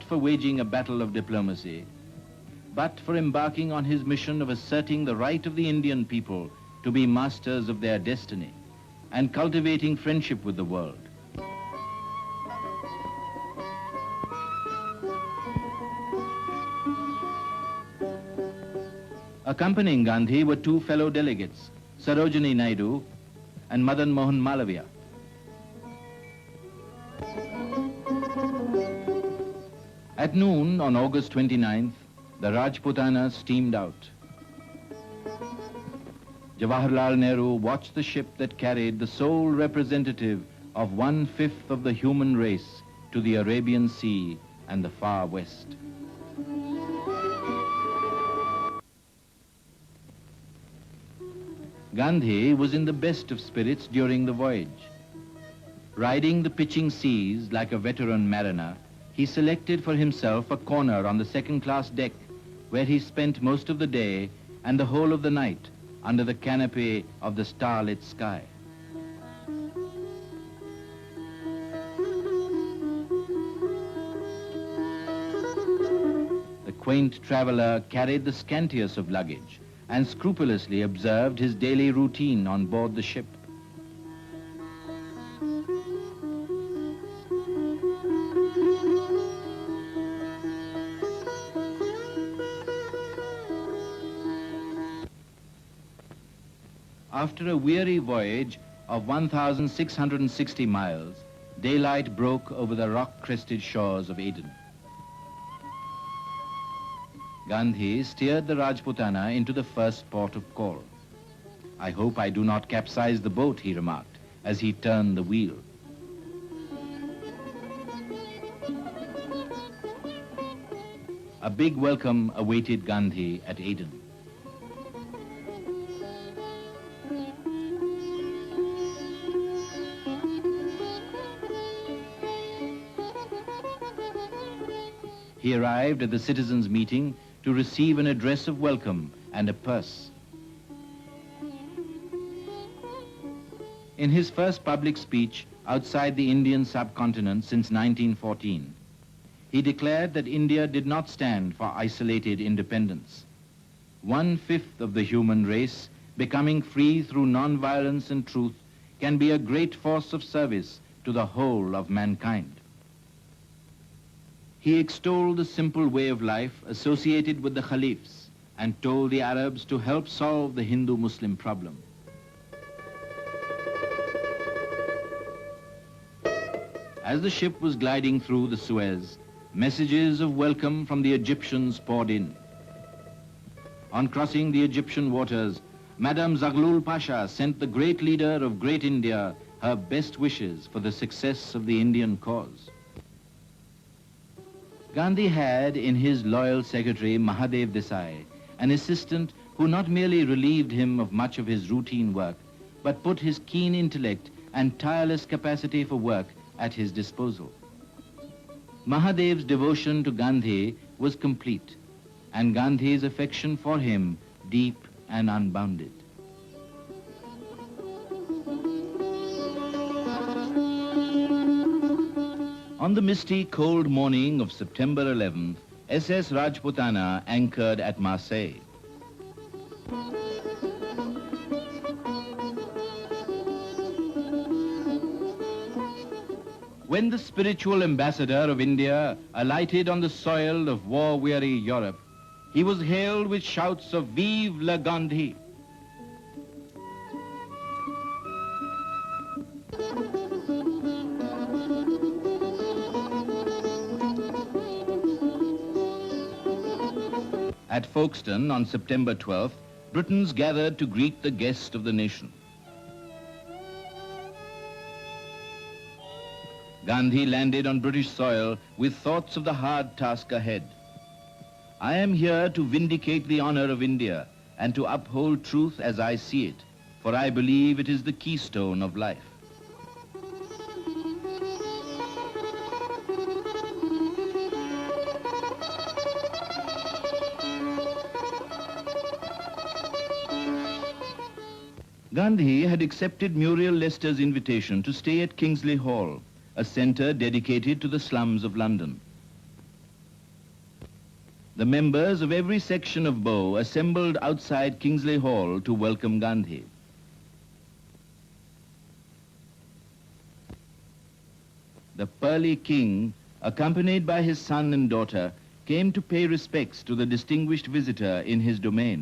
for waging a battle of diplomacy, but for embarking on his mission of asserting the right of the Indian people to be masters of their destiny and cultivating friendship with the world. Accompanying Gandhi were two fellow delegates, Sarojini Naidu and Madan Mohan Malaviya. At noon on August 29th, the Rajputana steamed out. Jawaharlal Nehru watched the ship that carried the sole representative of 1/5 of the human race to the Arabian Sea and the far west. Gandhi was in the best of spirits during the voyage. Riding the pitching seas like a veteran mariner, he selected for himself a corner on the second-class deck where he spent most of the day and the whole of the night under the canopy of the starlit sky. The quaint traveler carried the scantiest of luggage and scrupulously observed his daily routine on board the ship. After a weary voyage of 1,660 miles, daylight broke over the rock-crested shores of Aden. Gandhi steered the Rajputana into the first port of call. "I hope I do not capsize the boat," he remarked as he turned the wheel. A big welcome awaited Gandhi at Aden. He arrived at the citizens' meeting to receive an address of welcome and a purse. In his first public speech outside the Indian subcontinent since 1914, he declared that India did not stand for isolated independence. 1/5 of the human race becoming free through non-violence and truth can be a great force of service to the whole of mankind. He extolled the simple way of life associated with the Caliphs and told the Arabs to help solve the Hindu-Muslim problem. As the ship was gliding through the Suez, messages of welcome from the Egyptians poured in. On crossing the Egyptian waters, Madame Zaghlul Pasha sent the great leader of Great India her best wishes for the success of the Indian cause. Gandhi had in his loyal secretary Mahadev Desai an assistant who not merely relieved him of much of his routine work, but put his keen intellect and tireless capacity for work at his disposal. Mahadev's devotion to Gandhi was complete, and Gandhi's affection for him deep and unbounded. On the misty, cold morning of September 11th, SS Rajputana anchored at Marseille. When the spiritual ambassador of India alighted on the soil of war-weary Europe, he was hailed with shouts of "Vive le Gandhi!" At Folkestone on September 12th, Britons gathered to greet the guest of the nation. Gandhi landed on British soil with thoughts of the hard task ahead. "I am here to vindicate the honor of India and to uphold truth as I see it, for I believe it is the keystone of life." Gandhi had accepted Muriel Leicester's invitation to stay at Kingsley Hall, a centre dedicated to the slums of London. The members of every section of Bow assembled outside Kingsley Hall to welcome Gandhi. The Pearly King, accompanied by his son and daughter, came to pay respects to the distinguished visitor in his domain.